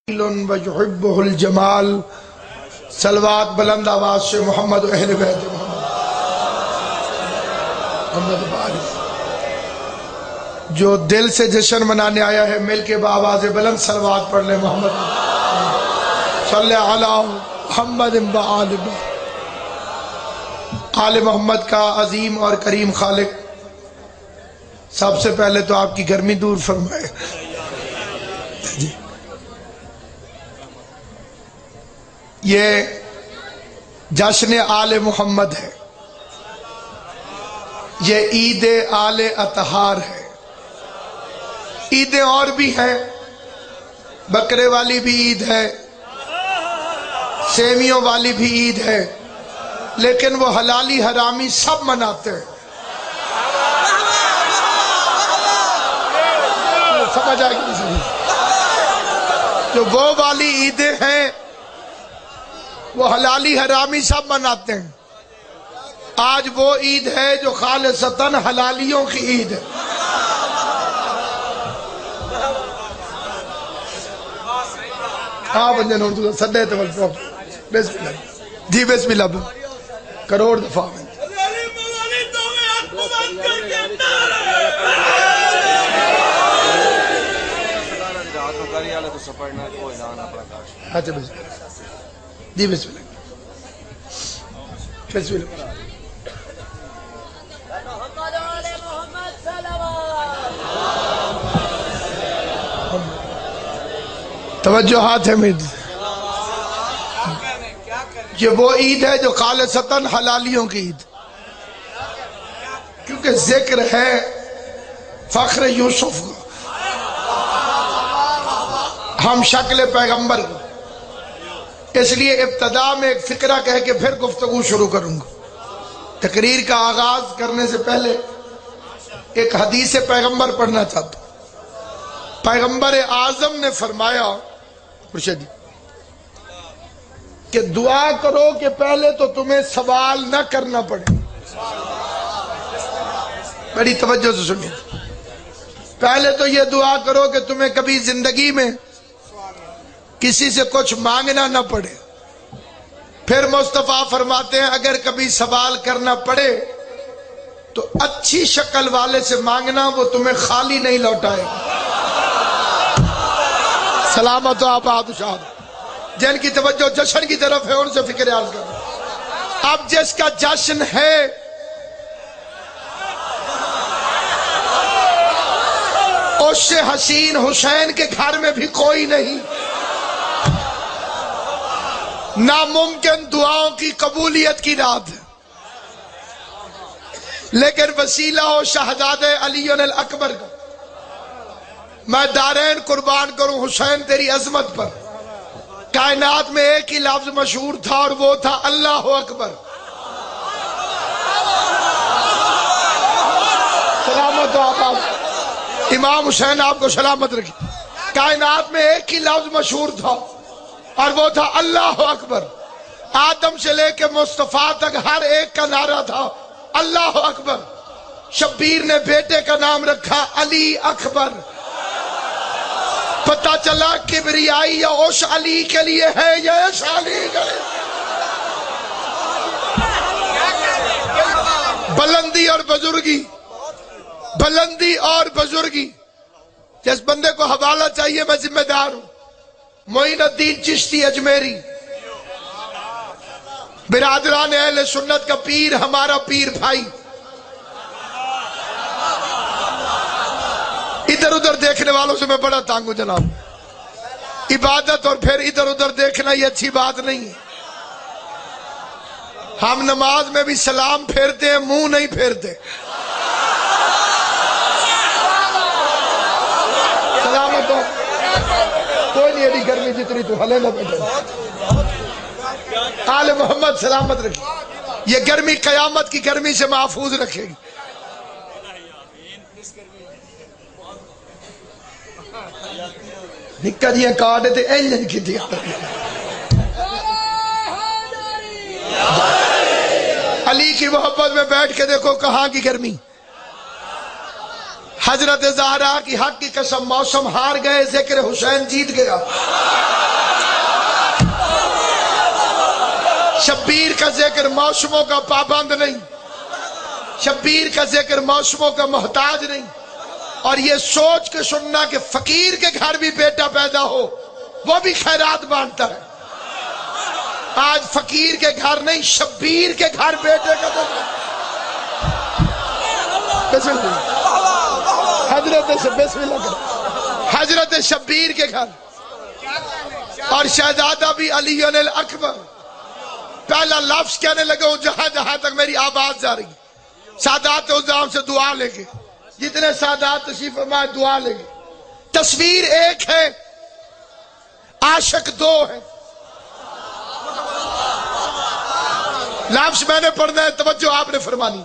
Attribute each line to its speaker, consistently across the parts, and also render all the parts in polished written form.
Speaker 1: وَيُحِبُّهُ الْجَمَالِ صلوات بلند آواز سے محمد و اہل بیت محمد بارک جو دل سے جشن منانے آیا ہے مل کے بآواز بلند صلوات پڑھ لے محمد صلی علی محمد آل محمد کا عظیم اور کریم خالق سب سے پہلے تو آپ کی گرمی دور فرمائے جی یہ جشن آل محمد ہے، یہ عید آل اطہار ہے۔ عیدیں اور بھی ہیں، بکرے والی بھی عید ہے، سیویوں والی بھی عید ہے، لیکن وہ حلالی حرامی سب مناتے ہیں۔ سمجھ آئے گی جو وہ والی عیدیں ہیں وہ حلالی حرامی سب مناتے ہیں۔ آج وہ عید ہے جو خالصتاً حلالیوں کی عید ہے۔ بنجن اردو صدے تول بسم اللہ جی بسم اللہ کروڑ دفعہ میں اچھا بسم اللہ جی بسم اللہ بسم اللہ توجہ ہاتھ ہے مید یہ وہ عید ہے جو خالصتاً حلالیوں کی عید، کیونکہ ذکر ہے فخر یوسف کا، ہم شکل پیغمبر کو، اس لیے ابتدا میں ایک فقرہ کہہ کے پھر گفتگو شروع کروں گا۔ تقریر کا آغاز کرنے سے پہلے ایک حدیث پیغمبر پڑھنا چاہتا ہوں۔ پیغمبر اعظم نے فرمایا کہ دعا کرو کہ پہلے تو تمہیں سوال نہ کرنا پڑے۔ بڑی توجہ سے سنیے، پہلے تو یہ دعا کرو کہ تمہیں کبھی زندگی میں کسی سے کچھ مانگنا نہ پڑے۔ پھر مصطفیٰ فرماتے ہیں اگر کبھی سوال کرنا پڑے تو اچھی شکل والے سے مانگنا، وہ تمہیں خالی نہیں لوٹائے گا۔ سلامت و آباد شاد جن کی توجہ جشن کی طرف ہے ان سے فکر عرض کرو۔ اب جس کا جشن ہے اس سے حسین حسین کے گھر میں بھی کوئی نہیں۔ ناممکن دعاؤں کی قبولیت کی رات ہے، لیکن وسیلہ ہو شہزادے علی الاکبر کا، میں دارین قربان کروں حسین تیری عظمت پر۔ کائنات میں ایک ہی لفظ مشہور تھا اور وہ تھا اللہ اکبر۔ سلامت و آباد امام حسین آپ کو سلامت رکھے۔ کائنات میں ایک ہی لفظ مشہور تھا اور وہ تھا اللہ اکبر۔ آدم سے لے کے مصطفیٰ تک ہر ایک کا نعرہ تھا اللہ اکبر۔ شبیر نے بیٹے کا نام رکھا علی اکبر۔ پتہ چلا کبریائی یا اس علی کے لیے ہے یا اس علی کے لیے۔ بلندی اور بزرگی، بلندی اور بزرگی، جس بندے کو حوالہ چاہیے میں ذمہ دار ہوں۔ معین الدین چشتی اجمیری، برادران اہل سنت کا پیر، ہمارا پیر بھائی۔ ادھر ادھر دیکھنے والوں سے میں بڑا تانگ ہوں جناب، عبادت اور پھر ادھر ادھر دیکھنا یہ اچھی بات نہیں ہے۔ ہم نماز میں بھی سلام پھیرتے ہیں، منہ نہیں پھیرتے۔ سلامت ہو، کوئی نہیں ایڈی گرمی جتنی تو ہلے نہ بیٹھے۔ آل محمد سلامت رکھے، یہ گرمی قیامت کی گرمی سے محفوظ رکھے گی۔ نکا جی کارڈ تے اینجن کی دیا علی کی محبت میں بیٹھ کے دیکھو کہاں کی گرمی۔ حضرت زہرا کی حق کی قسم موسم ہار گئے، ذکر حسین جیت گیا۔ شبیر کا ذکر موسموں کا پابند نہیں، شبیر کا ذکر موسموں کا محتاج نہیں، اور یہ سوچ کے سننا کہ فقیر کے گھر بھی بیٹا پیدا ہو وہ بھی خیرات بانٹتا ہے۔ آج فقیر کے گھر نہیں، شبیر کے گھر بیٹے کا تو بسم اللہ بسم اللہ حضرت شبیر کے گھر، اور شہزادہ بھی علی الاکبر۔ پہلا لفظ کہنے لگا ہوں جہاں جہاں تک میری آواز جا رہی، سادات عزام سے دعا لے کے، جتنے سادات تشریف فرمائے دعا لے کے۔ تصویر ایک ہے، عاشق دو ہے۔ لفظ میں نے پڑھنا ہے، توجہ آپ نے فرمانی۔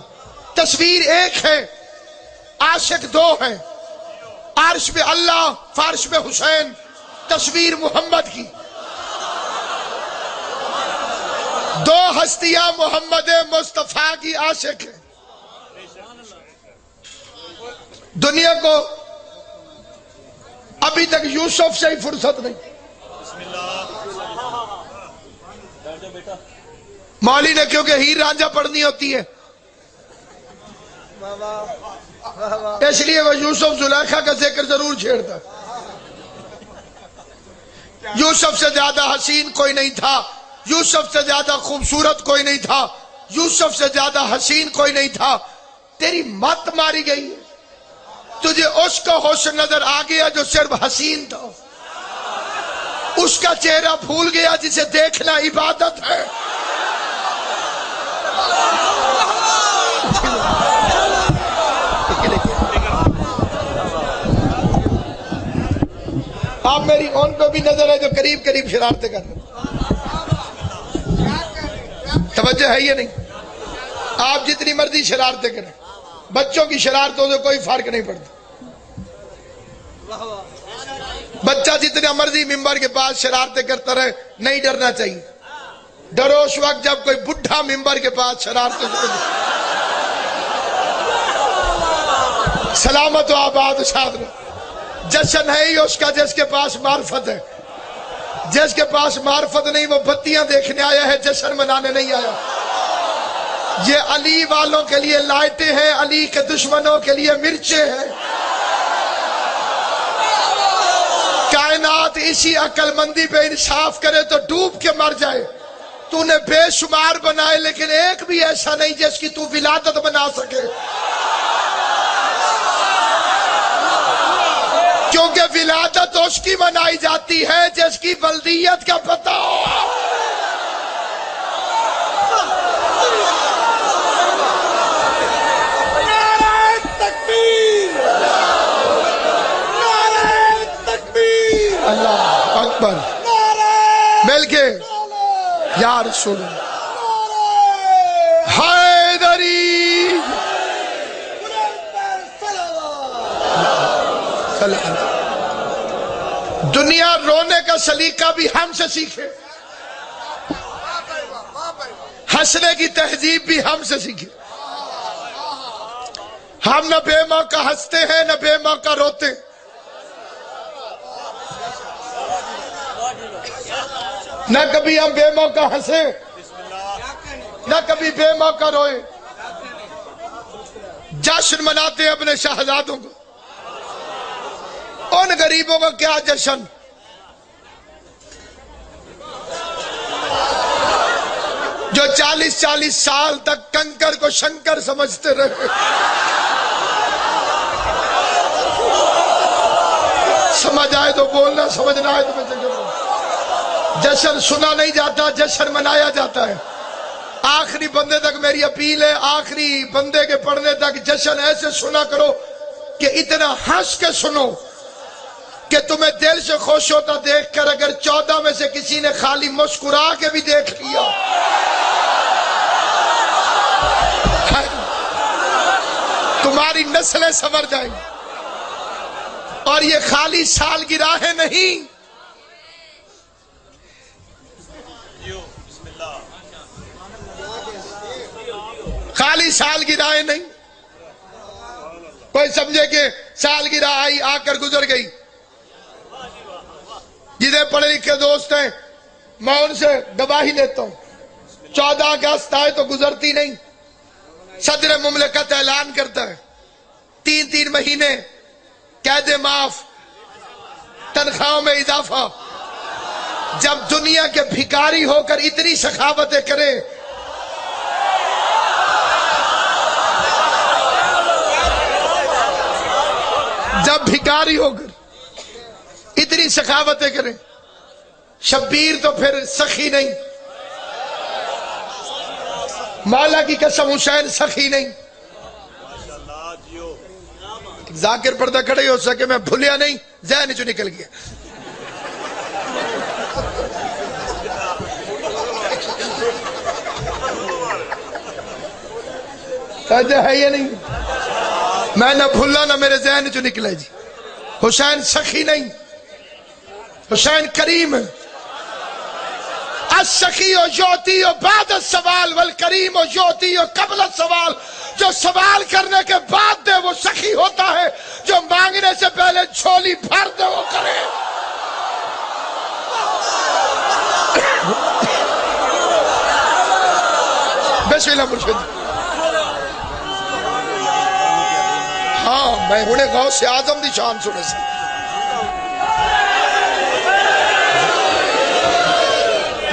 Speaker 1: تصویر ایک ہے، عاشق دو ہے، عرش پہ اللہ، فرش پہ حسین، تصویر محمد کی۔ دو ہستیاں محمد مصطفیٰ کی عاشق ہیں۔ دنیا کو ابھی تک یوسف سے ہی فرصت نہیں۔ مولوی نے کیونکہ ہیر رانجھا پڑھنی ہوتی ہے اس لیے وہ یوسف زلیخا کا ذکر ضرور چھیڑتا۔ یوسف سے زیادہ حسین کوئی نہیں تھا، یوسف سے زیادہ خوبصورت کوئی نہیں تھا، یوسف سے زیادہ حسین کوئی نہیں تھا۔ تیری مت ماری گئی ہے، تجھے اس کا حسن نظر آ گیا جو صرف حسین تھا، اس کا چہرہ بھول گیا جسے دیکھنا عبادت ہے۔ آپ میری ان کو بھی نظر ہے جو قریب قریب شرارتیں کر رہے ہیں۔ توجہ ہے یہ نہیں؟ آپ جتنی مرضی شرارتیں کریں، بچوں کی شرارتوں سے کوئی فرق نہیں پڑتا۔ بچہ جتنا مرضی ممبر کے پاس شرارتیں کرتا رہے، نہیں ڈرنا چاہیے۔ ڈرو اس وقت جب کوئی بڈھا ممبر کے پاس شرارتیں کرے۔ سلامت و آباد شاد رہو۔ جشن ہے ہی اس کا جس کے پاس معرفت ہے، جس کے پاس معرفت نہیں وہ بتیاں دیکھنے آیا ہے، جشن منانے نہیں آیا۔ یہ علی والوں کے لیے لائٹیں ہیں، علی کے دشمنوں کے لیے مرچیں ہیں۔ کائنات اسی عقل مندی پہ انصاف کرے تو ڈوب کے مر جائے۔ تو نے بے شمار بنائے لیکن ایک بھی ایسا نہیں جس کی تو ولادت بنا سکے، کیونکہ ولادت اس کی منائی جاتی ہے جس کی بلدیت کا پتہ ہو۔ نعرہ تکبیر، نعرہ تکبیر، اللہ اکبر، مل کے یا رسول حیدری۔ دنیا رونے کا سلیقہ بھی ہم سے سیکھے، ہنسنے کی تہذیب بھی ہم سے سیکھے۔ ہم نہ بے موقع ہنستے ہیں نہ بے موقع روتے، نہ کبھی ہم بے موقع ہنسے نہ کبھی بے موقع روئے۔ جشن مناتے ہیں اپنے شہزادوں کو، ان غریبوں کا کیا جشن؟ جو 40 سال تک کنکر کو شنکر سمجھتے رہے۔ سمجھ آئے تو بولنا، سمجھنا ہے تو میں جگہ بولنا۔ جشن سنا نہیں جاتا، جشن منایا جاتا ہے۔ آخری بندے تک میری اپیل ہے، آخری بندے کے پڑھنے تک جشن ایسے سنا کرو کہ اتنا ہنس کے سنو کہ تمہیں دل سے خوش ہوتا دیکھ کر اگر 14 میں سے کسی نے خالی مسکرا کے بھی دیکھ لیا، تمہاری نسلیں سنور جائیں۔ اور یہ خالی سالگرہیں نہیں، خالی سالگرہیں نہیں۔ کوئی سمجھے کہ سالگرہ آئی آ کر گزر گئی، جنہیں پڑھے لکھے دوست ہیں میں ان سے گواہی لیتا ہوں 14 اگست آئے تو گزرتی نہیں. صدر مملکت اعلان کرتا ہے 3 مہینے قید معاف، تنخواہوں میں اضافہ. جب دنیا کے بھکاری ہو کر اتنی سخاوتیں کرے، جب بھکاری ہو کر اتنی سخاوتیں کرے، شبیر تو پھر سخی نہیں. مولا کی قسم حسین سخی نہیں. ذاکر پردہ کھڑے ہو سکے، میں بھولیا نہیں، ذہن جو نکل گیا. ہے یہ نہیں، میں نہ بھولا نہ میرے ذہن جو نکلے. جی حسین سخی نہیں، حسین کریم. السخی یعطی بعد السوال والکریم یعطی قبل السوال. جو سوال کرنے کے بعد دے وہ سخی ہوتا ہے، جو مانگنے سے پہلے جھولی بھر دے وہ کرے. بسم اللہ مرشد. ہاں میں ہنے غوث اعظم دی شان سنے سی.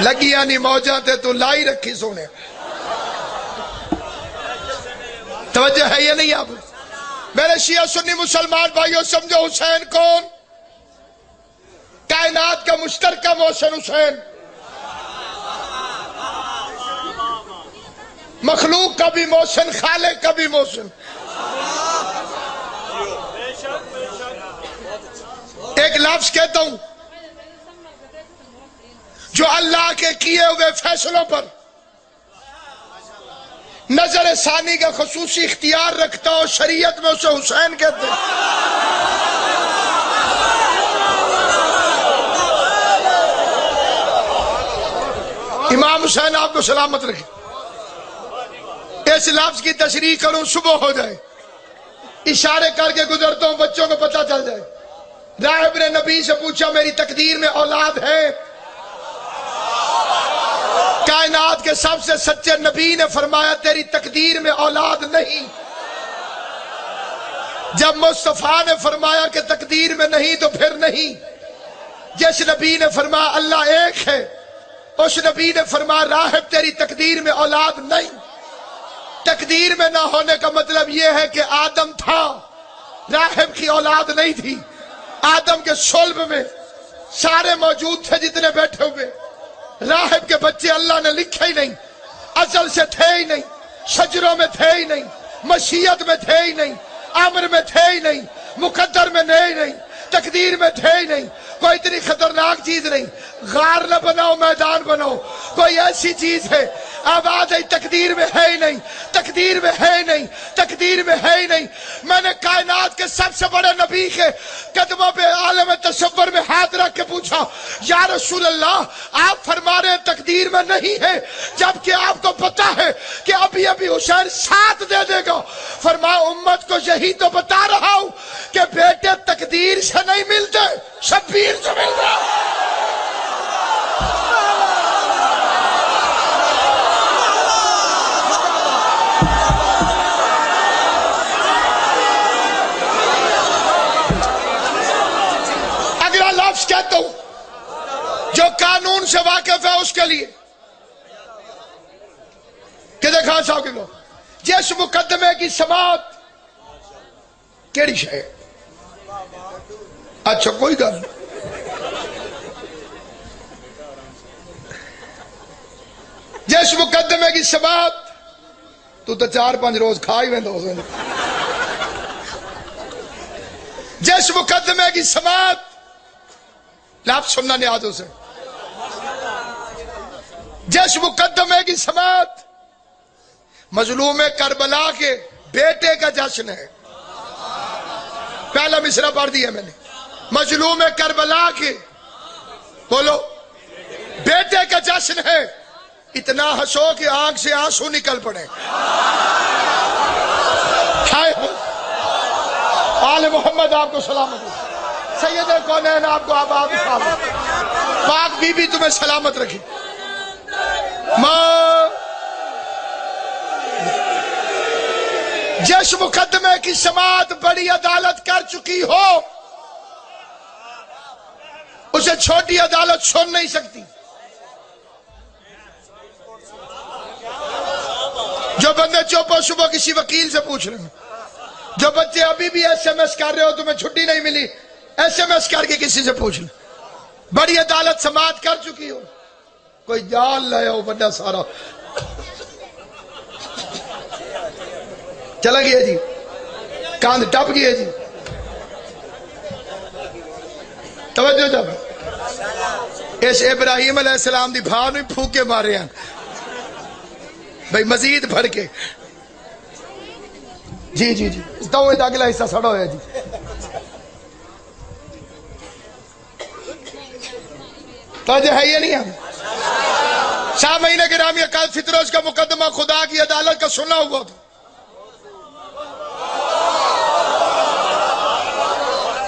Speaker 1: لگیاں نہیں موجاں تے تو لائی رکھی سونے. توجہ ہے یہ نہیں. اب میرے شیعہ سنی مسلمان بھائیوں سمجھو، حسین کون؟ کائنات کا مشترکہ محسن حسین. مخلوق کا بھی محسن، خالق کا بھی محسن. ایک لفظ کہتا ہوں، جو اللہ کے کیے ہوئے فیصلوں پر نظر ثانی کا خصوصی اختیار رکھتا ہو، شریعت میں اسے حسین کہتے ہیں. امام حسین آپ کو سلامت رکھے. اس لفظ کی تشریح کروں صبح ہو جائے، اشارے کر کے گزرتا ہوں بچوں کو پتہ چل جائے. راہب نے نبی سے پوچھا میری تقدیر میں اولاد ہے؟ کائنات کے سب سے سچے نبی نے فرمایا تیری تقدیر میں اولاد نہیں. جب مصطفیٰ نے فرمایا کہ تقدیر میں نہیں تو پھر نہیں. جس نبی نے فرمایا اللہ ایک ہے، اس نبی نے فرمایا راہب تیری تقدیر میں اولاد نہیں. تقدیر میں نہ ہونے کا مطلب یہ ہے کہ آدم تھا، راہب کی اولاد نہیں تھی. آدم کے صلب میں سارے موجود تھے جتنے بیٹھے ہوئے. راہب کے بچے اللہ نے لکھے ہی نہیں، ازل سے تھے ہی نہیں، شجروں میں تھے ہی نہیں، مشیت میں تھے ہی نہیں، امر میں تھے ہی نہیں، مقدر میں نہیں، تقدیر میں تھے ہی نہیں. کوئی اتنی خطرناک چیز نہیں. غار نہ بناؤ میدان بناؤ. کوئی ایسی چیز ہے آواز ہے تقدیر میں ہے ہی نہیں، تقدیر میں ہے ہی نہیں، تقدیر میں ہے ہی نہیں. میں نے کائنات کے سب سے بڑے نبی کے قدموں پہ عالم تصور میں ہاتھ رکھ کے پوچھا یا رسول اللہ آپ فرما رہے ہیں تقدیر میں نہیں ہے، جبکہ آپ کو پتا ہے کہ ابھی ابھی حسین ساتھ دے دے گا. فرمایا امت کو یہی تو بتا رہا ہوں کہ بیٹے تقدیر سے نہیں ملتے، شبیر سے مل رہا. اگلا لفظ کہتا ہوں جو قانون سے واقف ہے اس کے لیے کہ دیکھا صاحب کے لوگ جس مقدمے کی سماعت کیڑی شے. اچھا کوئی گل نہیں. جس مقدمے کی سماعت تو 4-5 روز کھا ہی ویندا ہو. جس مقدمے کی سماعت لفظ سننا نیازوں سے، جس مقدمے کی سماعت مظلوم کربلا کے بیٹے کا جشن ہے. پہلا مصرع پڑھ دیا میں نے. مظلوم کربلا کے بولو بیٹے کا جشن ہے. اتنا ہنسو کہ آنکھ سے آنسو نکل پڑے. آل محمد آپ کو سلامت رکھے. سید کونین آپ کو آباد سلامت. پاک بی بی تمہیں سلامت رکھے. ماں جس مقدمے کی سماعت بڑی عدالت کر چکی ہو اسے چھوٹی عدالت سن نہیں سکتی. جو بندے چوپو صبح کسی وکیل سے پوچھ رہے ہیں, جو بچے ابھی بھی ایس ایم ایس کر رہے ہو تمہیں چھٹی نہیں ملی, ایس ایم ایس کر کے کسی سے پوچھ لیں. بڑی عدالت سماعت کر چکی ہو, کوئی جال لائے ہو بڑا سارا چلا گیا جی, کاند ٹپ گیا جی. توجہ جب اس ابراہیم علیہ السلام دی بھاؤ نہیں پھوکے مارے ہیں بھئی مزید بھر کے. جی جی جی تو یہ اگلا حصہ سڑا ہوا ہے جی. توجہ ہے یہ نہیں ہم سامعین گرامی, کل فطروز کا مقدمہ خدا کی عدالت کا سنا ہوا تھا.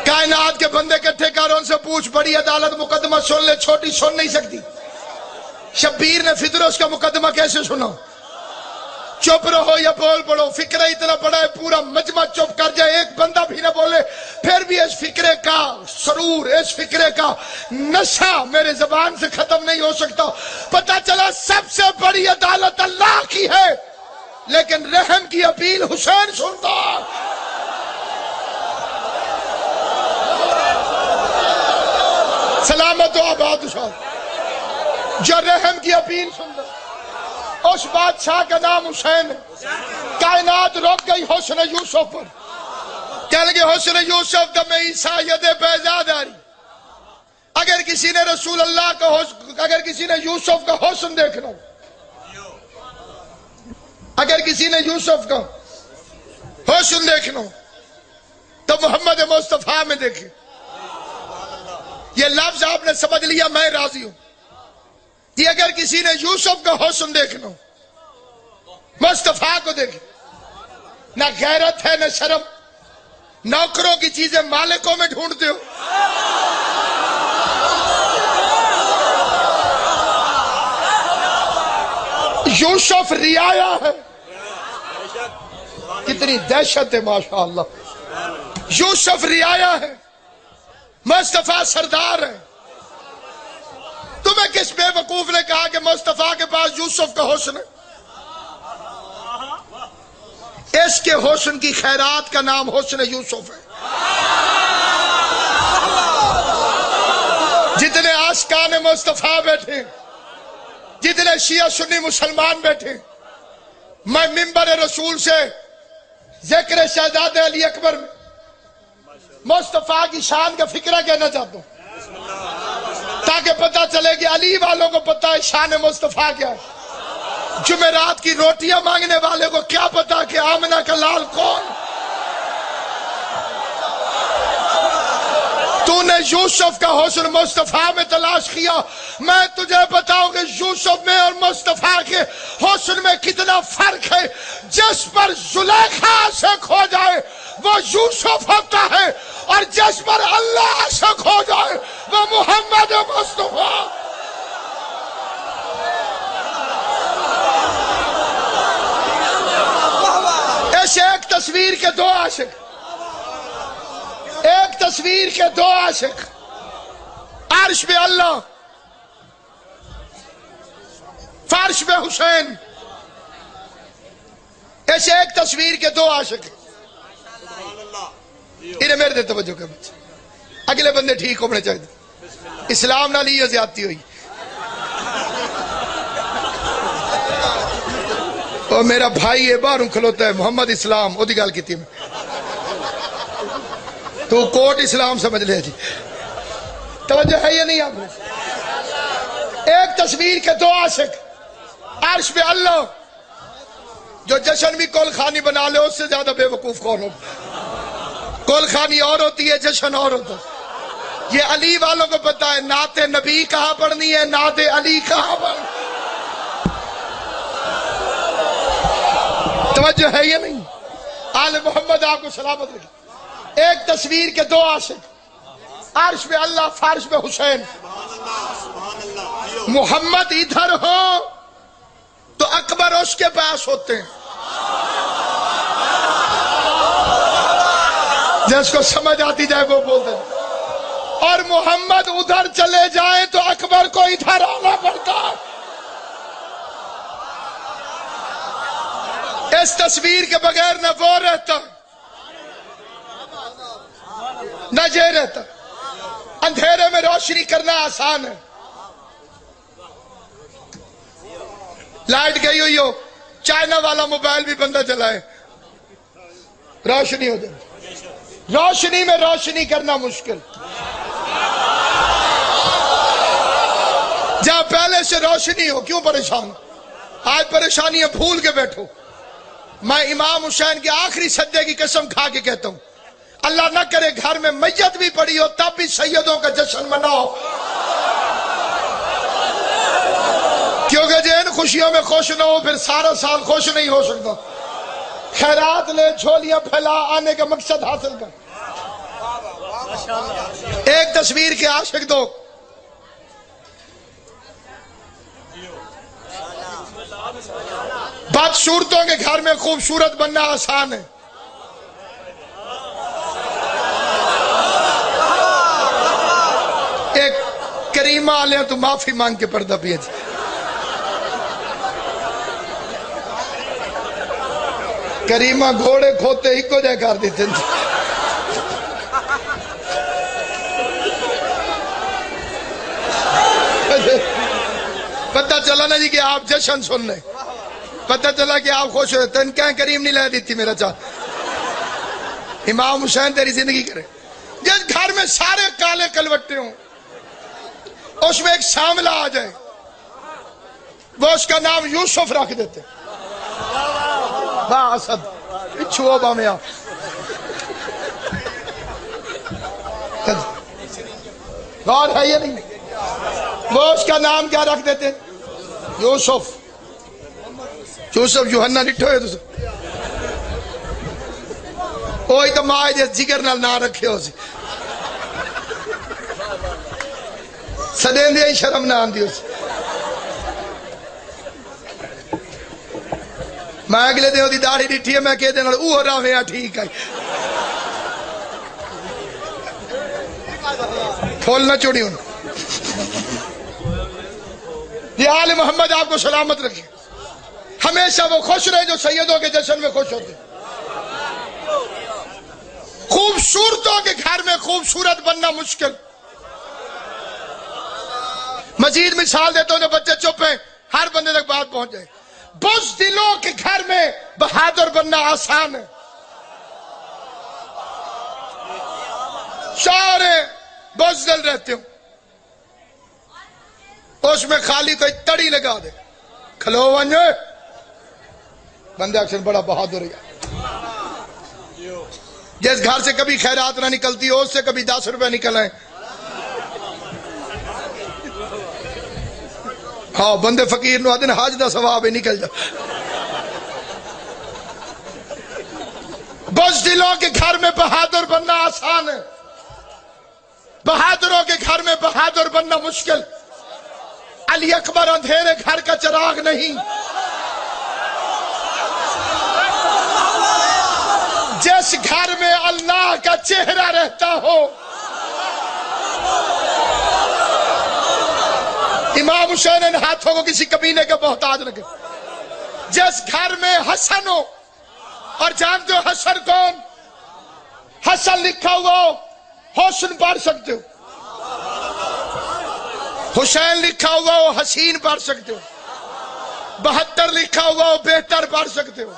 Speaker 1: کائنات کے بندے اکٹھے کر ان سے پوچھ بڑی عدالت مقدمہ سن لے, چھوٹی سن نہیں سکتی. شبیر نے فطروز کا مقدمہ کیسے سنا؟ چپ رہو یا بول پڑو, فکرہ اتنا بڑا ہے پورا مجمع چپ کر جائے, ایک بندہ بھی نہ بولے, پھر بھی اس فکرے کا سرور, اس فکرے کا نشہ میرے زبان سے ختم نہیں ہو سکتا. پتہ چلا سب سے بڑی عدالت اللہ کی ہے, لیکن رحم کی اپیل حسین سنتا. سلامت و آباد صاحب جو رحم کی اپیل سنتا, اس بادشاہ کا نام حسین ہے. کائنات رک گئی حسن یوسف پر, کہہ لگے حسن یوسف دم عیسیٰ ید بیضا داری. اگر کسی نے رسول اللہ کا حسن, اگر کسی نے یوسف کا حسن دیکھنا, اگر کسی نے یوسف کا حسن دیکھنا تو محمد مصطفیٰ میں دیکھے. یہ لفظ آپ نے سمجھ لیا, میں راضی ہوں. کہ اگر کسی نے یوسف کا حسن دیکھنا مصطفیٰ کو دیکھے. نہ غیرت ہے نہ شرم, نوکروں کی چیزیں مالکوں میں ڈھونڈتے ہو. یوسف رعایا ہے, کتنی دہشت ہے ماشاءاللہ. یوسف رعایا ہے, مصطفیٰ سردار ہے. تمہیں کس بے وقوف نے کہا کہ مصطفیٰ کے پاس یوسف کا حسن ہے؟ اس کے حسن کی خیرات کا نام حسن یوسف ہے. جتنے عاشقان مصطفیٰ بیٹھے, جتنے شیعہ سنی مسلمان بیٹھے, میں منبر رسول سے ذکر شہزادہ علی اکبر میں مصطفیٰ کی شان کا فکرہ کہنا چاہتا ہوں, تاکہ پتہ چلے کہ علی والوں کو پتہ ہے شان مصطفیٰ کیا ہے. جمعرات کی روٹیاں مانگنے والے کو کیا پتا کہ آمنہ کا لال کون. تو نے یوسف کا حسن مصطفیٰ میں تلاش کیا, میں تجھے بتاؤں کہ یوسف میں اور مصطفیٰ کے حسن میں کتنا فرق ہے. جس پر زلیخا عاشق ہو جائے وہ یوسف ہوتا ہے, اور جس پر اللہ عاشق ہو جائے وہ محمد مصطفیٰ. ایسے ایک تصویر کے دو عاشق, ایک تصویر کے دو عاشق, عرش پہ اللہ, فرش پہ حسین. ایسے ایک تصویر کے دو عاشق. انہیں میرے دے توجہ کر بچے, اگلے بندے ٹھیک ہونے چاہیے. اسلام نہ لی زیادتی ہوئی. اور میرا بھائی یہ باہروں کھلوتا ہے محمد اسلام, وہ دی گال کی تھی میں, تو کوٹ اسلام سمجھ لے جی. توجہ ہے یہ نہیں آپ نے؟ ایک تصویر کے دو عاشق, عرش پہ اللہ. جو جشن بھی کول خانی بنا لے اس سے زیادہ بے وقوف کون ہو. کول خانی اور ہوتی ہے, جشن اور ہوتا ہے. یہ علی والوں کو پتا ہے نعت نبی کہاں پڑھنی ہے, نعت علی کہاں پڑھنی. توجہ ہے یہ نہیں؟ آل محمد آپ کو سلامت رکھے. ایک تصویر کے دو عاشق, عرش پہ اللہ, فرش پہ حسین. محمد ادھر ہو تو اکبر اس کے پاس ہوتے ہیں, جس کو سمجھ آتی جائے وہ بولتے ہیں۔ اور محمد ادھر چلے جائیں تو اکبر کو ادھر آنا پڑتا۔ اس تصویر کے بغیر نہ وہ رہتا نہ یہ رہتا۔ اندھیرے میں روشنی کرنا آسان ہے۔ لائٹ گئی ہوئی ہو، چائنا والا موبائل بھی بندہ چلائے، روشنی ہو جائے۔ روشنی میں روشنی کرنا مشکل۔ جہاں پہلے سے روشنی ہو کیوں پریشان؟ آج پریشانیاں بھول کے بیٹھو۔ میں امام حسین کی آخری سجدے کی قسم کھا کے کہتا ہوں، اللہ نہ کرے گھر میں میت بھی پڑی ہو تب بھی سیدوں کا جشن مناؤ، کیونکہ جن خوشیوں میں خوش نہ ہو پھر سارا سال خوش نہیں ہو سکتا۔ خیرات لے، جھولیاں پھیلا، آنے کا مقصد حاصل کر۔ ایک تصویر کے عاشق دو، بدصورتوں کے گھر میں خوبصورت بننا آسان ہے۔ ایک کریمہ آلے تو معافی مانگ کے پردہ پیے تھے۔ کریمہ گھوڑے کھوتے ہی کو جائے کر دیتے تھے۔ پتہ چلا نا جی کہ آپ جشن سن لیں، پتہ چلا کہ آپ خوش ہوئے، تن کہیں کریم نہیں لے دیتی میرا چاہ۔ امام حسین تیری زندگی کرے۔ جس گھر میں سارے کالے کلوٹے ہوں اس میں ایک شاملہ آ جائے، وہ اس کا نام یوسف رکھ دیتے۔ با اسد پچھو با میں غور ہے یہ نہیں؟ وہ اس کا نام کیا رکھ دیتے؟ یوسف۔ یوسف یوحنا لٹھو ہے تو کوئی تو ماں جس جگر نال نہ رکھے ہو سی سدین دیا شرم نہ آن دیو سی۔ میں اگلے دے ہو دی داڑھی ڈٹھی ہے، میں کہہ دینا اوہ راوے ہاں ٹھیک ہے، پھول نہ چوڑی ہوں۔ یہ آل محمد آپ کو سلامت رکھے، ہمیشہ وہ خوش رہے جو سیدوں کے جشن میں خوش ہوتے۔ خوبصورتوں کے گھر میں خوبصورت بننا مشکل۔ مزید مثال دیتا ہوں جو بچے چپ ہیں، ہر بندے تک بات پہنچ جائے۔ بزدلوں کے گھر میں بہادر بننا آسان ہے۔ سارے بزدل رہتے ہوں، اس میں خالی کوئی تڑی لگا دے، کھلو ونجے بندے اکثر بڑا بہادر ہے۔ جس گھر سے کبھی خیرات نہ نکلتی ہو اس سے کبھی 10 روپے نکل آئے، ہاں بندے فقیر نو آدھے حج دا ثواب ہی نکل جا۔ بزدلوں کے گھر میں بہادر بننا آسان ہے، بہادروں کے گھر میں بہادر بننا مشکل۔ علی اکبر اندھیرے گھر کا چراغ نہیں، جس گھر میں اللہ کا چہرہ رہتا ہو۔ امام حسین ان ہاتھوں کو کسی کمینے کا محتاج نہ کرے۔ جس گھر میں حسن ہو، اور جانتے ہو حسن کون؟ حسن لکھا ہوا ہو حسن پڑھ سکتے ہو، حسین لکھا ہوا ہو حسین پڑھ سکتے ہو، 72 لکھا ہوا ہو بہتر پڑھ سکتے ہو،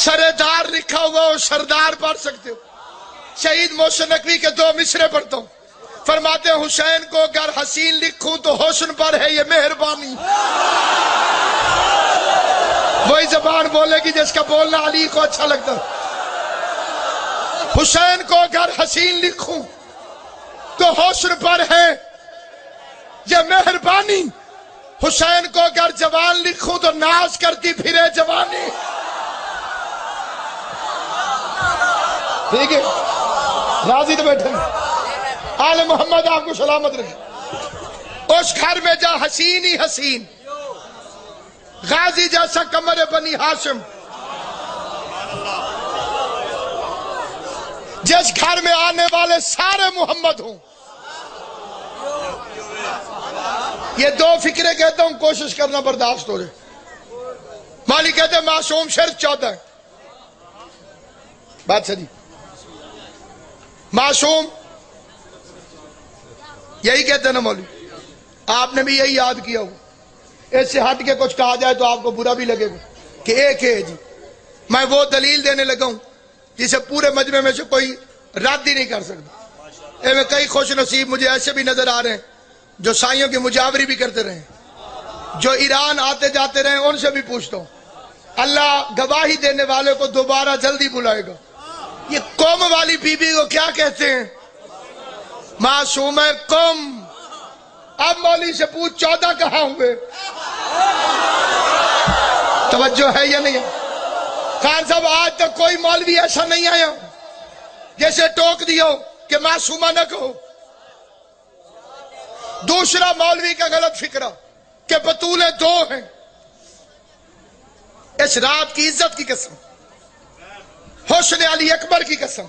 Speaker 1: سردار لکھا ہوا ہو سردار پڑھ سکتے ہو۔ شہید محسن نقوی کے 2 مصرے پڑھتا ہوں، فرماتے ہیں حسین کو اگر حسین لکھوں تو حسن پر ہے یہ مہربانی۔ وہی زبان بولے گی جس کا بولنا علی کو اچھا لگتا ہے۔ حسین کو اگر حسین لکھوں تو حسن پر ہے یہ مہربانی، حسین کو اگر جوان لکھوں تو ناز کرتی پھرے جوانی۔ ٹھیک ہے، راضی تو بیٹھے آل محمد آپ کو سلامت رکھے۔ اس گھر میں جا حسین ہی حسین، غازی جیسا کمر بنی ہاشم، جس گھر میں آنے والے سارے محمد ہوں. یہ دو فکرے کہتا ہوں، کوشش کرنا برداشت ہو جائے. مالی کہتے ہیں معصوم شرط 14 ہے. بات سچی. معصوم یہی کہتے ہیں نا مولوی. آپ نے بھی یہی یاد کیا ہو. اس سے ہٹ کے کچھ کہا جائے تو آپ کو برا بھی لگے گا کہ ایک ہے جی. میں وہ دلیل دینے لگا ہوں جسے پورے مجمع میں سے کوئی رد ہی نہیں کر سکتا. میں کئی خوش نصیب مجھے ایسے بھی نظر آ رہے ہیں جو سائیوں کی مجاوری بھی کرتے رہے، جو ایران آتے جاتے رہے. ان سے بھی پوچھتا ہوں، اللہ گواہی دینے والے کو دوبارہ جلدی بلائے گا. یہ قوم والی بی بی کو کیا کہتے ہیں؟ معصوم قوم. اب مولوی سے پوچھ 14 کہاں ہوئے؟ توجہ ہے یا نہیں؟ خان صاحب آج تک کوئی مولوی ایسا نہیں آیا جیسے ٹوک دیا ہو کہ معصومہ نہ کہو. دوسرا مولوی کا غلط فکرہ کہ بطولیں 2 ہیں. اس رات کی عزت کی قسم، حسن علی اکبر کی قسم،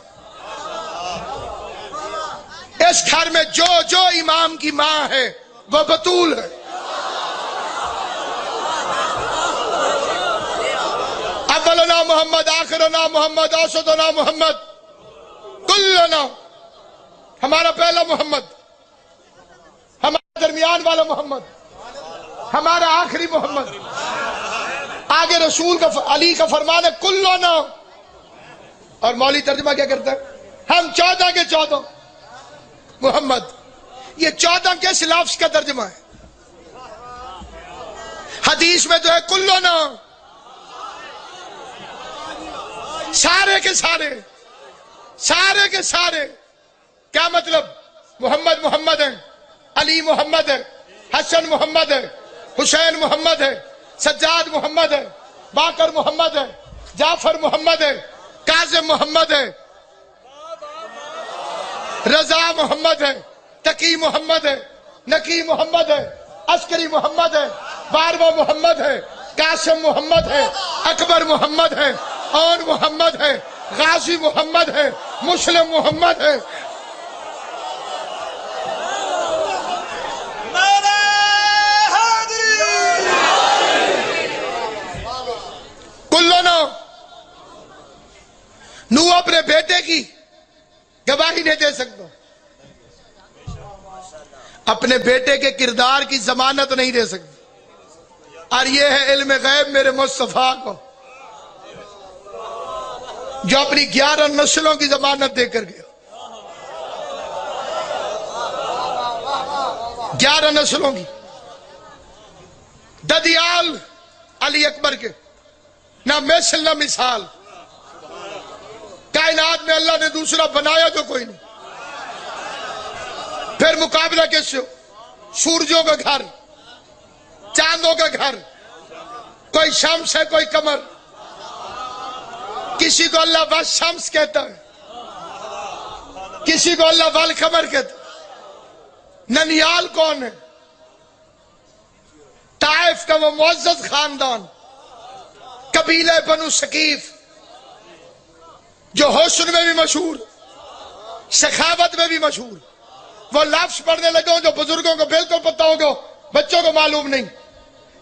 Speaker 1: اس گھر میں جو امام کی ماں ہے وہ بطول ہے. اولنا محمد، آخرنا محمد، اوسطنا محمد، کلنا. ہمارا پہلا محمد، ہمارا درمیان والا محمد، ہمارا آخری محمد. آگے رسول کا علی کا فرمان ہے کلنا. اور مولوی ترجمہ کیا کرتا ہے؟ ہم 14 کے 14 محمد. یہ 14 کس لفظ کا ترجمہ ہے؟ حدیث میں تو ہے کلنا، سارے کے سارے، سارے کے سارے. کیا مطلب؟ محمد محمد ہے، علی محمد ہے، حسن محمد ہے، حسین محمد ہے، سجاد محمد ہے، باقر محمد ہے، جعفر محمد ہے، کاظم محمد ہے، رضا محمد ہے، تقی محمد ہے، نقی محمد ہے، عسکری محمد ہے، بارواں محمد ہے، قاسم محمد ہے، اکبر محمد ہے، اور محمد ہے، غازی محمد ہے، مسلم محمد ہے. کلنا. نو اپنے بیٹے کی گواہی نہیں دے سکتا، اپنے بیٹے کے کردار کی ضمانت نہیں دے سکتا. اور یہ ہے علم غیب میرے مصطفیٰ کو، جو اپنی 11 نسلوں کی ضمانت دے کر گیا. 11 نسلوں کی. ددیال علی اکبر کے، نہ مثل نہ مثال. کائنات میں اللہ نے دوسرا بنایا جو کوئی نہیں. پھر مقابلہ کس سے؟ سورجوں کا گھر، چاندوں کا گھر. کوئی شمس ہے، کوئی قمر. کسی کو اللہ والشمس کہتا ہے، کسی کو اللہ والقمر کہتا ہے. ننیال کون ہے؟ طائف کا وہ معزز خاندان، قبیلہ بنو ثقیف، جو حسن میں بھی مشہور، سخاوت میں بھی مشہور. وہ لفظ پڑھنے لگے ہوں جو بزرگوں کو بالکل پتہ ہوگا، بچوں کو معلوم نہیں.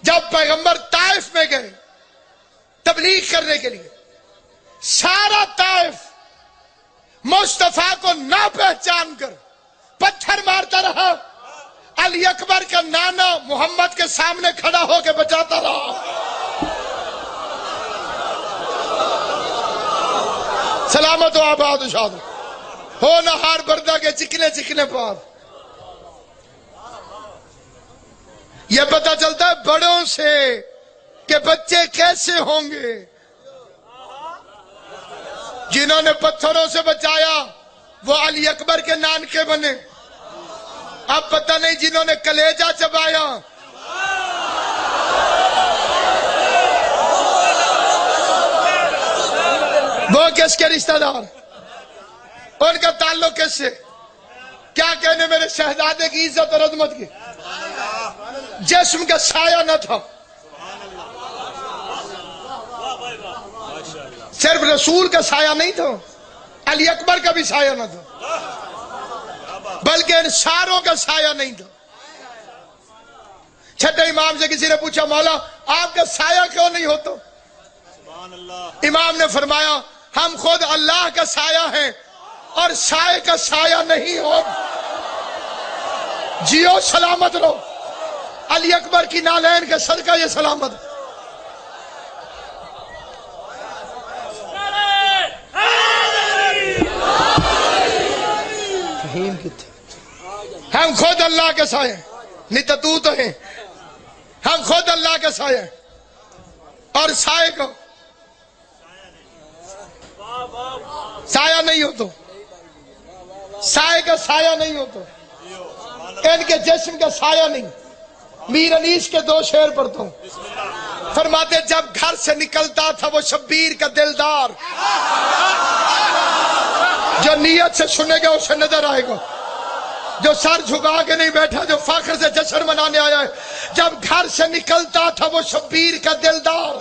Speaker 1: جب پیغمبر طائف میں گئے تبلیغ کرنے کے لیے، سارا طائف مصطفیٰ کو نہ پہچان کر پتھر مارتا رہا. علی اکبر کا نانا محمد کے سامنے کھڑا ہو کے بچاتا رہا. سلامت و آباد و شاد ہو نہار بردہ کے چکنے چکنے پار. یہ پتہ چلتا ہے بڑوں سے کہ بچے کیسے ہوں گے. جنہوں نے پتھروں سے بچایا وہ علی اکبر کے نانکے بنے. اب پتہ نہیں جنہوں نے کلیجہ چبایا وہ کس کے رشتہ دار، ان کا تعلق کس سے؟ کیا کہنے میرے شہزادے کی عزت اور عظمت کی. جسم کا سایہ نہ تھا، صرف رسول کا سایہ نہیں تھا، علی اکبر کا بھی سایہ نہ تھا، بلکہ ان ساروں کا سایہ نہیں تھا۔ چھٹے امام سے کسی نے پوچھا مولا آپ کا سایہ کیوں نہیں ہوتا؟ امام نے فرمایا ہم خود اللہ کا سایہ ہیں اور سایہ کا سایہ نہیں ہو۔ جیو سلامت رہو، علی اکبر کی نالین کا صدقہ یہ سلامت۔ ہم خود اللہ کے سایہ ہیں، نہیں تو تو ہیں، ہم خود اللہ کے سایہ ہیں اور سایہ کو سایہ نہیں ہو تو، سایہ کا سایہ نہیں ہو تو، ان کے جسم کا سایہ نہیں۔ میر انیس کے 2 شعر پڑھتا ہوں، فرماتے جب گھر سے نکلتا تھا وہ شبیر کا دلدار، جو نیت سے سنے گا اسے نظر آئے گا، جو سر جھکا کے نہیں بیٹھا، جو فخر سے جشن منانے آیا ہے۔ جب گھر سے نکلتا تھا وہ شبیر کا دلدار،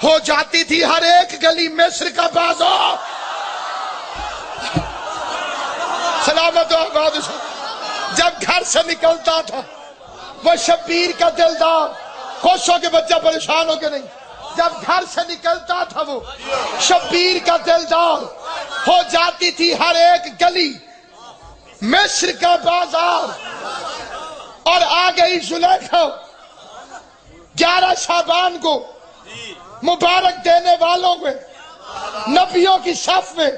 Speaker 1: ہو جاتی تھی ہر ایک گلی مصر کا بازار۔ سلامت و آباد۔ جب گھر سے نکلتا تھا وہ شبیر کا دلدار، خوش ہو کے بچہ پریشان ہو کے نہیں، جب گھر سے نکلتا تھا وہ شبیر کا دلدار، ہو جاتی تھی ہر ایک گلی مصر کا بازار۔ اور آ گئی زلیخا 11 شعبان کو، مبارک دینے والوں میں، نبیوں کی صف میں،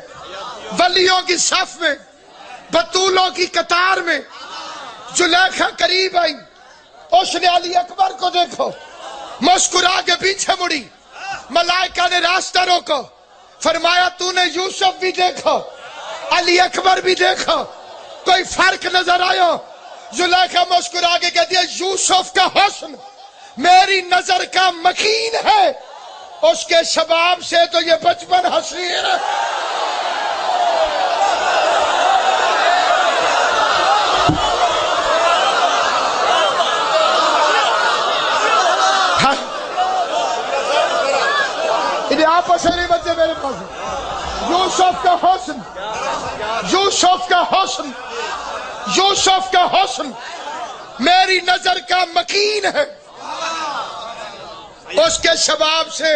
Speaker 1: ولیوں کی صف میں، بطولوں کی قطار میں زلیخا قریب آئی۔ اس نے علی اکبر کو دیکھو، مسکرا کے پیچھے مڑی، ملائکہ نے راستہ روکا، فرمایا تو نے یوسف بھی دیکھا، علی اکبر بھی دیکھا، کوئی فرق نظر آیا؟ زلیخا مسکرا کے کہتی ہے یوسف کا حسن میری نظر کا مکین ہے، اس کے شباب سے تو یہ بچپن حسین ہے۔ آپس نہیں بچے میرے پاس، یوسف کا حسن، یوسف کا حسن، یوسف کا حسن میری نظر کا مکین ہے، اس کے شباب سے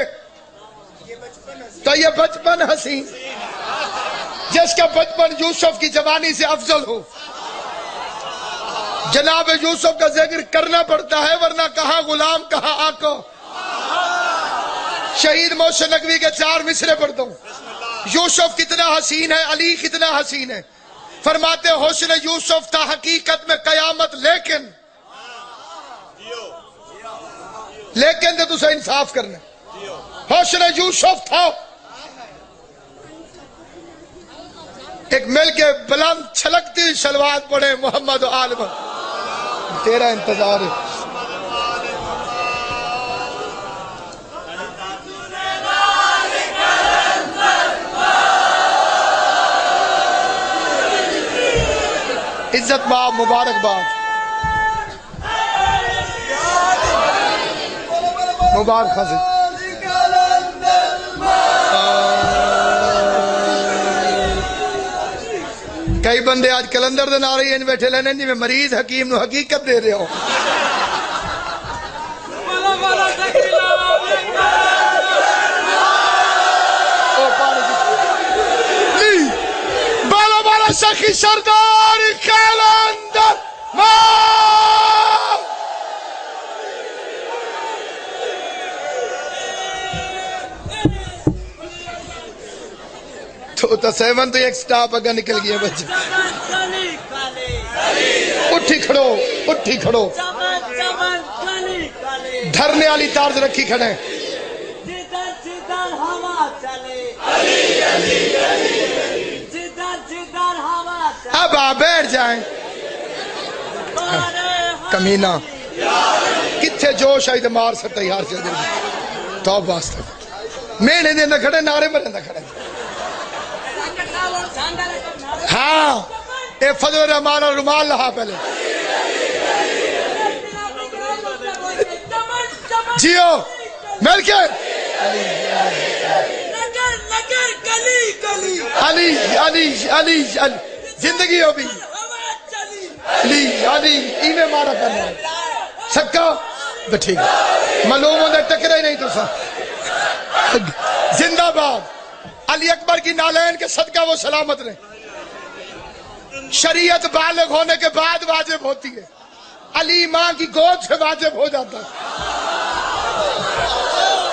Speaker 1: تو یہ بچپن حسین، جس کا بچپن یوسف کی جوانی سے افضل ہو۔ جناب یوسف کا ذکر کرنا پڑتا ہے، ورنہ کہاں غلام کہاں آقا۔ شہید محسن نقوی کے 4 مصرے پڑھتا ہوں۔ یوسف کتنا حسین ہے، علی کتنا حسین ہے۔ فرماتے حسن یوسف تھا حقیقت میں قیامت، لیکن تو تسے انصاف کرنا، حسن یوسف تھا ایک مل کے بلند چھلکتی ہوئی صلوات پڑھے محمد و آل محمد، تیرا انتظار ہے۔ عزت باب مبارکباد، مبارک خاصی۔ کئی بندے آج کلندر دے نعرے ہیں بیٹھے لینے جی میں مریض حکیم نو حقیقت دے رہے ہوں۔ بالا بالا سخی سردار کلندر تو سیون تو ایک سٹاپ اگر نکل گیا بچے، اٹھی کھڑو، اٹھی کھڑو، دھرنے والی طرز رکھی کھڑے۔ اب آپ بیٹھ جائیں، کمینہ کتھے جوش آئی تو مار سکتا یار چل دے تو واسطہ مینے دے نہ کھڑے، نعرے مرے نہ کھڑے۔ ہاں اے فضل الرحمان اور رومال لہا پہلے جیو مل کے علی علی علی علی زندگی ہو بھی علی علی ایویں مارا کرنا سکا ٹھیک معلوم ہوتا ٹکرا ہی نہیں تو سا زندہ باد علی اکبر کی نالین کے صدقہ وہ سلامت رہے شریعت بالغ ہونے کے بعد واجب ہوتی ہے علی ماں کی گود سے واجب ہو جاتا ہے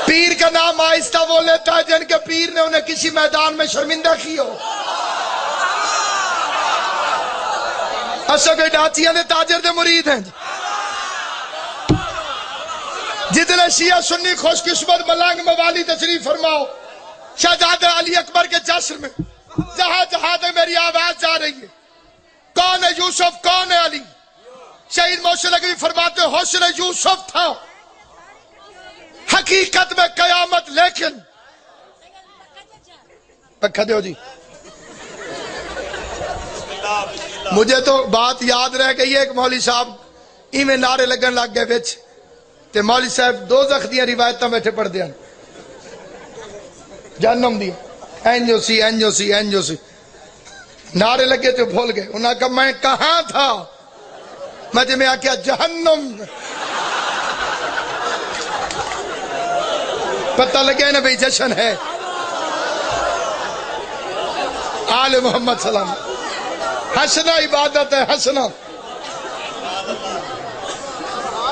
Speaker 1: پیر کا نام آہستہ وہ لیتا ہے جن کے پیر نے انہیں کسی میدان میں شرمندہ کی ہو اشوک ڈاچیاں نے تاجر دے مرید ہیں جتنے شیعہ سنی خوش قسمت ملنگ موالی تشریف فرماؤ شہزادہ علی اکبر کے جشن میں جہاں جہاں تک میری آواز جا رہی ہے کون ہے یوسف کون ہے علی شہید محسن نقوی فرماتے حسن یوسف تھا حقیقت میں قیامت لیکن پکھا دیو جی مجھے تو بات یاد رہ گئی ہے ایک مولوی صاحب ایویں نعرے لگن لگ گئے وچ تے مولوی صاحب دوزخ دیاں روایتاں بیٹھے پڑھ دیاں جہنم دی اینجو سی اینجو سی اینجو سی نعرے لگے تو بھول گئے انہاں کہا میں کہاں تھا میں آکیا جہنم پتہ لگے نا بھئی جشن ہے آل محمد سلام ہنسنا عبادت ہے ہنسنا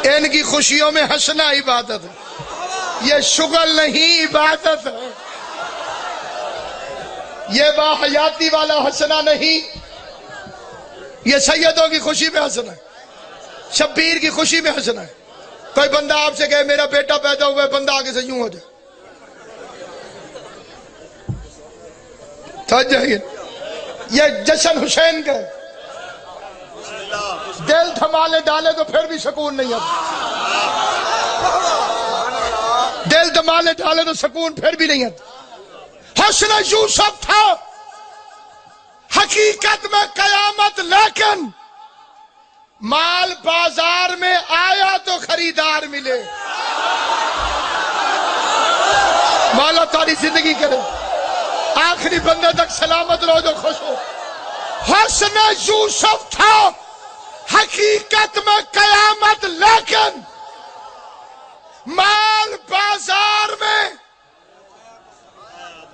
Speaker 1: ان کی خوشیوں میں ہنسنا عبادت ہے یہ شغل نہیں عبادت ہے یہ باحیاتی والا ہنسنا نہیں یہ سیدوں کی خوشی میں ہنسنا ہے شبیر کی خوشی میں ہنسنا ہے کوئی بندہ آپ سے کہے میرا بیٹا پیدا ہوا ہے بندہ آگے سے یوں ہو جائے یہ جشن حسین کا ہے دل دھمالے ڈالے تو پھر بھی سکون نہیں آتا دل دھمالے ڈالے تو سکون پھر بھی نہیں آتا حسن یوسف تھا حقیقت میں قیامت لیکن مال بازار میں آیا تو خریدار ملے مولا تاری زندگی کرے آخری بندے تک سلامت رہو جو خوش ہو حسن یوسف تھا حقیقت میں قیامت لیکن مال بازار میں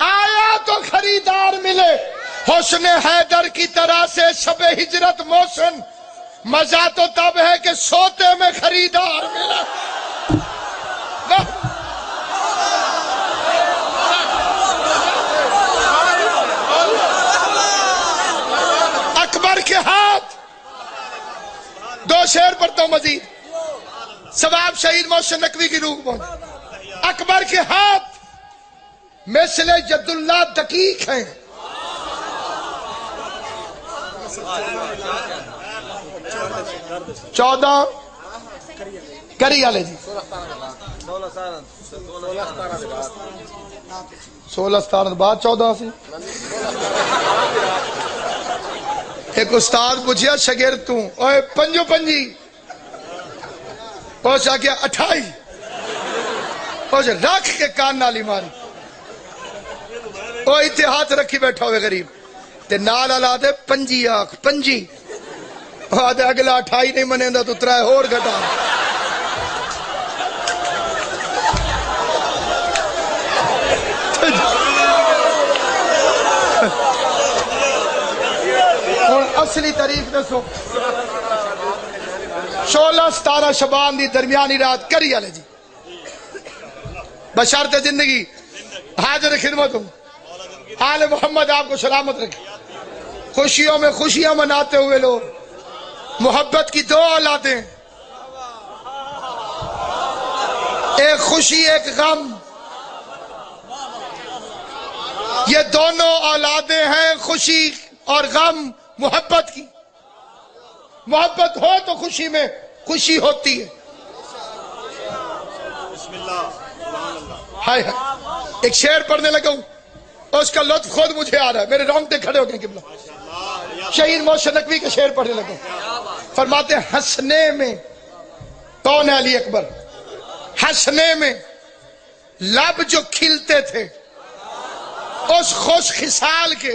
Speaker 1: آیا تو خریدار ملے حسن حیدر کی طرح سے شب ہجرت محسن مزہ تو تب ہے کہ سوتے میں خریدار ملا اکبر کے ہاتھ دو شعر پڑھتا ہوں مزید ثواب شہید محسن نقوی کی روح پہنچ اکبر کے ہاتھ مثل جد اللہ دقیق ہیں چودہ کری آلے جی 16-17 بعد 14 سی ایک استاد پوچھیا شگرد تو اوے پنجو پنجی پہنچا کیا 28 پہنچا رکھ کے کان نالی ماری وہ اتحاد رکھی بیٹھا ہوئے غریب تے نال آلا دے پنجی آنکھ پنجی آدھے اگلا 28 نہیں منے دا تو ترائے اور گھٹا اور اصلی تاریخ دسو 16-17 شبان دی درمیانی رات کری آلے جی بشارت زندگی حاضر خدمت ہوں آل محمد آپ کو سلامت رکھے خوشیوں میں خوشیاں مناتے ہوئے لوگ محبت کی دو اولادیں ایک خوشی ایک غم یہ دونوں اولادیں ہیں خوشی اور غم محبت کی محبت ہو تو خوشی میں خوشی ہوتی ہے ہائے ہائے ایک شعر پڑھنے لگا ہوں اس کا لطف خود مجھے آ رہا ہے میرے رونگٹے کھڑے ہو گئے قبلہ شہید محسن نقوی کا شعر پڑھنے لگا فرماتے ہیں ہنسنے میں کون ہے علی اکبر ہنسنے میں لب جو کھلتے تھے اس خوش خصال کے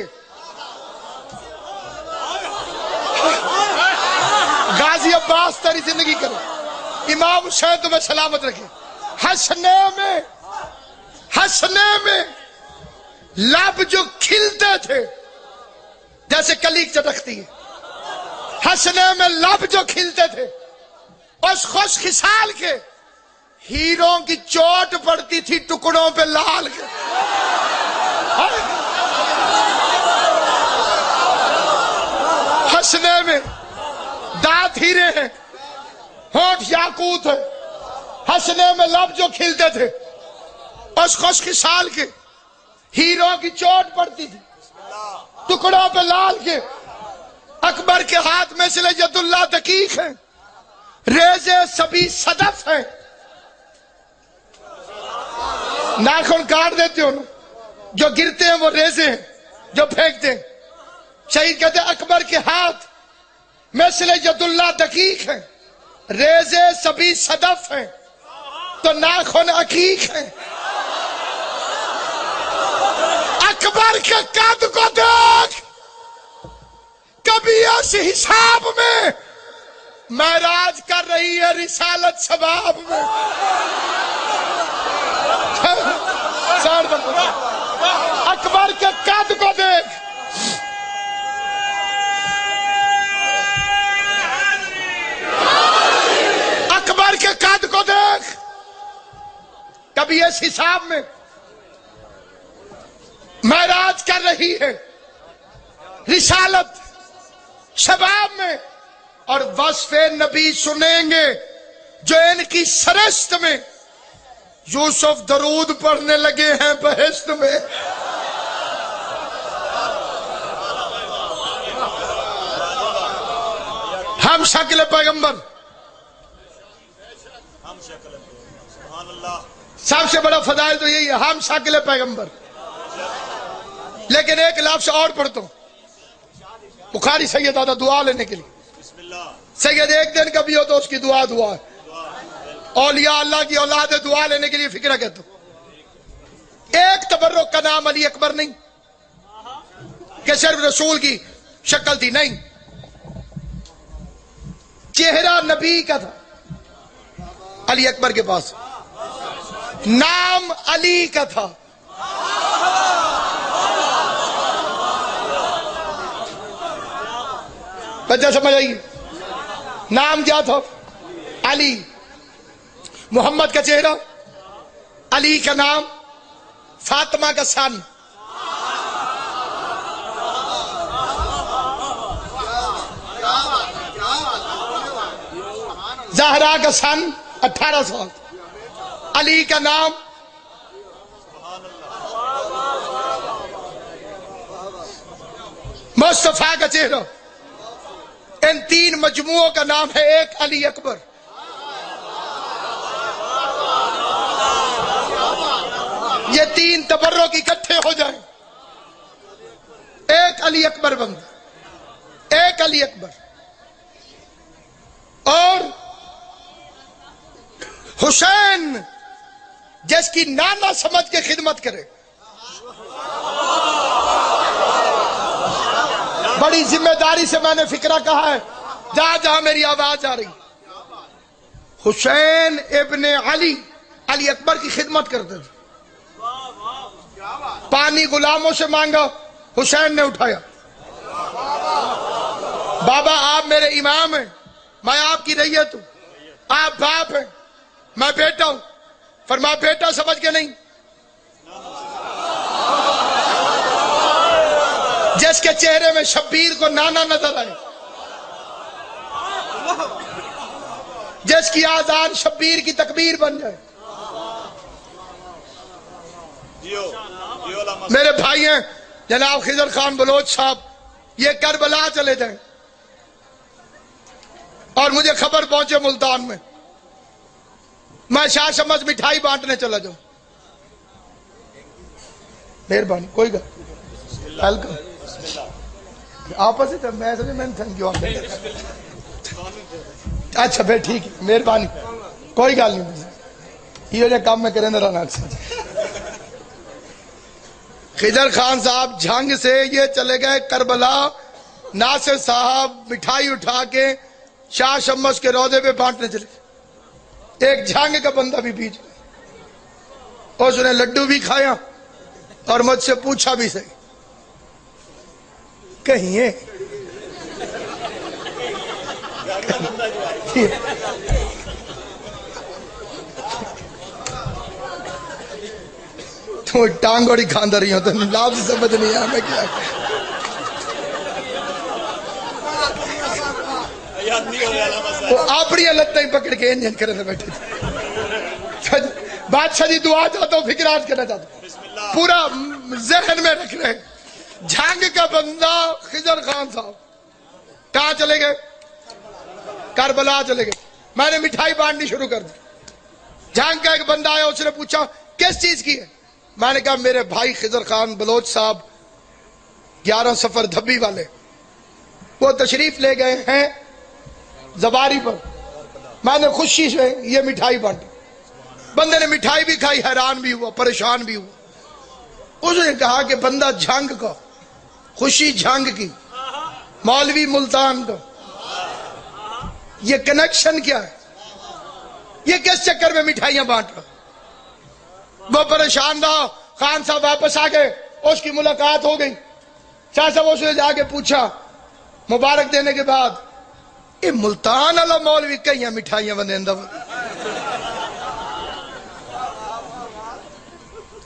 Speaker 1: غازی عباس تیری زندگی کرے، امام حسین تمہیں سلامت رکھے، ہنسنے میں لب جو کھلتے تھے جیسے کلی چٹکتی ہے، ہنسنے میں لب جو کھلتے تھے، اس خوش خصال کے ہیروں کی چوٹ پڑتی تھی ٹکڑوں پہ لال کے، ہنسنے میں دانت ہیرے ہیں، ہونٹ یاقوت ہے، ہنسنے میں لب جو کھلتے تھے، اس خوش خصال کے ہیروں کی چوٹ پڑتی تھی ٹکڑوں پہ لال کے، اکبر کے ہاتھ میں سلے ید اللہ دقیق ہیں، ریزے سبھی صدف ہیں، ناخن کاٹ دیتے ہو، جو گرتے ہیں وہ ریزے ہیں جو پھینکتے ہیں، شہید کہتے ہیں اکبر کے ہاتھ مثل ید اللہ دقیق ہیں، ریزے سبھی صدف ہیں تو ناخن عقیق ہیں، اکبر کے قد کو دیکھ، کبھی اس حساب میں معراج کر رہی ہے رسالت شباب میں، اکبر کے قد کو دیکھ، اکبر کے قد کو دیکھ، کبھی اس حساب میں معراج کر رہی ہے رسالت شباب میں، اور وصف نبی سنیں گے جو ان کی سرشت میں یوسف درود پڑھنے لگے ہیں بہشت میں، ہم شکل پیغمبر، سب سے بڑا فضائل تو یہی ہے، ہم شکل پیغمبر، لیکن ایک لفظ اور پڑھتا ہوں، بخاری سید آتا دعا لینے کے لیے، سید ایک دن کا بھی ہو تو اس کی دعا ہے، اولیاء اللہ کی اولاد دعا لینے کے لیے فکرہ کہتا ہوں، ایک تبرک کا نام علی اکبر نہیں کہ صرف رسول کی شکل تھی، نہیں، چہرہ نبی کا تھا علی اکبر کے پاس، نام علی کا تھا، بچہ سمجھ آئیے، نام کیا تھا؟ علی، محمد کا چہرہ، علی کا نام، فاطمہ کا سن، زہرا کا سن 18 سال، علی کا نام، مصطفیٰ کا چہرہ، ان تین مجموعوں کا نام ہے ایک علی اکبر، یہ تین تبرک اکٹھے ہو جائیں ایک علی اکبر بندہ، ایک علی اکبر، اور حسین جس کی نانا سمجھ کے خدمت کرے، بڑی ذمہ داری سے میں نے فکرہ کہا ہے جہاں جہاں میری آواز آ رہی، حسین ابن علی، علی اکبر کی خدمت کرتے تھے، پانی غلاموں سے مانگا، حسین نے اٹھایا، بابا آپ میرے امام ہیں، میں آپ کی ریت ہوں، آپ باپ ہیں، میں بیٹا ہوں، فرمایا بیٹا سمجھ کے نہیں، جس کے چہرے میں شبیر کو نانا نظر آئے، جس کی آذان شبیر کی تکبیر بن جائے، میرے بھائی ہیں جناب خضر خان بلوچ صاحب، یہ کربلا چلے جائیں اور مجھے خبر پہنچے ملتان میں شاہ شمس مٹھائی بانٹنے چلا جاؤں، مہربانی، کوئی گل آپس ہی میں سمجھے میں تھینک یو، اچھا پھر ٹھیک ہے، مہربانی، کوئی گل نہیں، یہ جو کام میں کریں رہنا اکثر، خضر خان صاحب جھنگ سے یہ چلے گئے کربلا، ناصر صاحب مٹھائی اٹھا کے شاہ شمس کے روضے پہ بانٹنے چلے گئے، ایک جھنگ کا بندہ بھی بیچ گیا، اس نے لڈو بھی کھایا اور مجھ سے پوچھا بھی صحیح کہیں ہے تو ٹانگوڑی کھاندہ رہی ہوں تو لفظ سمجھ نہیں آیا میں کیا وہ اپنی لتیں ہی پکڑ کے انجن کرنے بیٹھے تھے۔ بادشاہ جی دعا چاہتا ہوں، فکرات کرنا چاہتا ہوں، پورا ذہن میں رکھ رہے جھنگ کا بندہ خضر خان صاحب کہاں چلے گئے؟ کربلا چلے گئے۔ میں نے مٹھائی بانٹنی شروع کر دی، جھنگ کا ایک بندہ آیا، اس نے پوچھا کس چیز کی ہے؟ میں نے کہا میرے بھائی خضر خان بلوچ صاحب 11 سفر دھبی والے، وہ تشریف لے گئے ہیں زباری پر، میں نے خوشی سے یہ مٹھائی بانٹی۔ بندے نے مٹھائی بھی کھائی، حیران بھی ہوا، پریشان بھی ہوا۔ اس نے کہا کہ بندہ جھنگ کا، خوشی جھنگ کی، مولوی ملتان کا، یہ کنیکشن کیا ہے؟ یہ کس چکر میں مٹھائیاں بانٹ رہا؟ وہ پریشان رہا۔ خان صاحب واپس آ گئے، اس کی ملاقات ہو گئی، شاہ صاحب اس نے جا کے پوچھا مبارک دینے کے بعد، یہ ملتان والا مولوی کہیں مٹھائیاں بندہ؟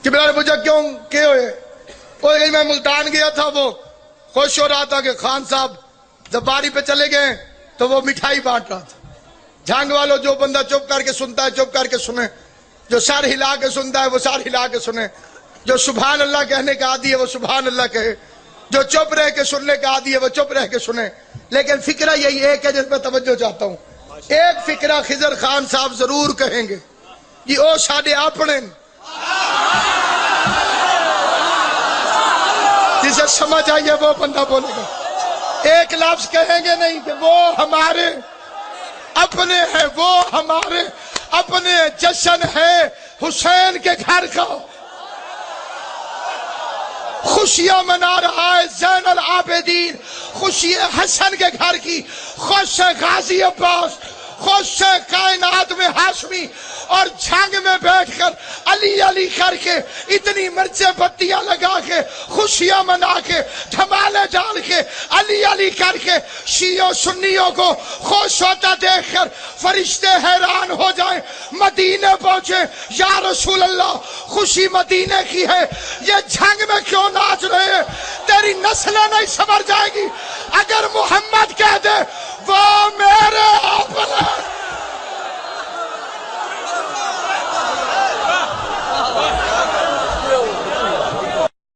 Speaker 1: کبلا نے پوچھا کیوں کہ ہوئے؟ میں ملتان گیا تھا، وہ خوش ہو رہا تھا کہ خان صاحب زباری پہ چلے گئے تو وہ مٹھائی بانٹ رہا تھا۔ جھنگ والوں، جو بندہ چپ کر کے سنتا ہے چپ کر کے سنے، جو سر ہلا کے سنتا ہے وہ سر ہلا کے سنے، جو سبحان اللہ کہنے کا عادی ہے وہ سبحان اللہ کہے، جو چپ رہ کے سننے کا عادی ہے وہ چپ رہ کے سنے۔ لیکن فکرہ یہی ایک ہے جس میں توجہ چاہتا ہوں، ایک فکرہ خضر خان صاحب ضرور کہیں گے، یہ او ساڈے اپنے، جسے سمجھ آئیے وہ بندہ بولے گا۔ ایک لفظ کہیں گے نہیں کہ وہ ہمارے اپنے ہیں، وہ ہمارے اپنے، جشن ہے حسین کے گھر کا، خوشیاں منا رہا ہے زین العابدین، خوشی حسن کے گھر کی، خوش ہے غازی عباس، خوش ہے کائنات میں ہاشمی، اور جھنگ میں بیٹھ کر علی علی کر کے اتنی مرچیں بتیاں لگا کے خوشیاں منا کے دھمالے ڈال کے علی علی کر کے شیعوں سنیوں کو خوش ہوتا دیکھ کر فرشتے حیران ہو جائیں، مدینے پہنچے، یا رسول اللہ خوشی مدینے کی ہے، یہ جھنگ میں کیوں ناچ رہے ہیں؟ تیری نسلیں نہیں سمجھ جائے گی اگر